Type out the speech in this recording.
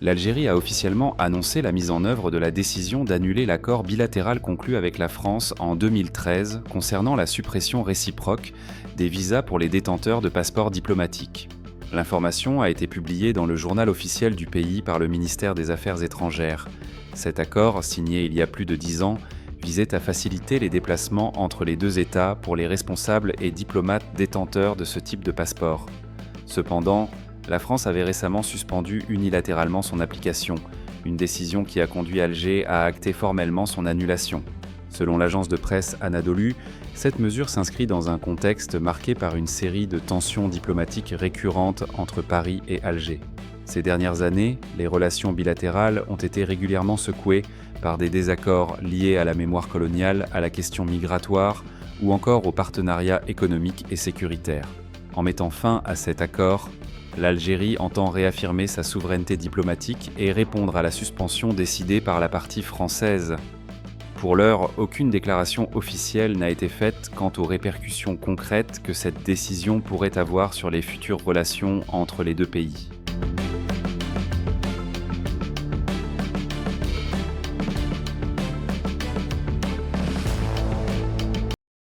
L'Algérie a officiellement annoncé la mise en œuvre de la décision d'annuler l'accord bilatéral conclu avec la France en 2013 concernant la suppression réciproque des visas pour les détenteurs de passeports diplomatiques. L'information a été publiée dans le journal officiel du pays par le ministère des Affaires étrangères. Cet accord, signé il y a plus de 10 ans, visait à faciliter les déplacements entre les deux États pour les responsables et diplomates détenteurs de ce type de passeport. Cependant, la France avait récemment suspendu unilatéralement son application, une décision qui a conduit Alger à acter formellement son annulation. Selon l'agence de presse Anadolu, cette mesure s'inscrit dans un contexte marqué par une série de tensions diplomatiques récurrentes entre Paris et Alger. Ces dernières années, les relations bilatérales ont été régulièrement secouées par des désaccords liés à la mémoire coloniale, à la question migratoire ou encore au partenariat économique et sécuritaire. En mettant fin à cet accord, l'Algérie entend réaffirmer sa souveraineté diplomatique et répondre à la suspension décidée par la partie française. Pour l'heure, aucune déclaration officielle n'a été faite quant aux répercussions concrètes que cette décision pourrait avoir sur les futures relations entre les deux pays.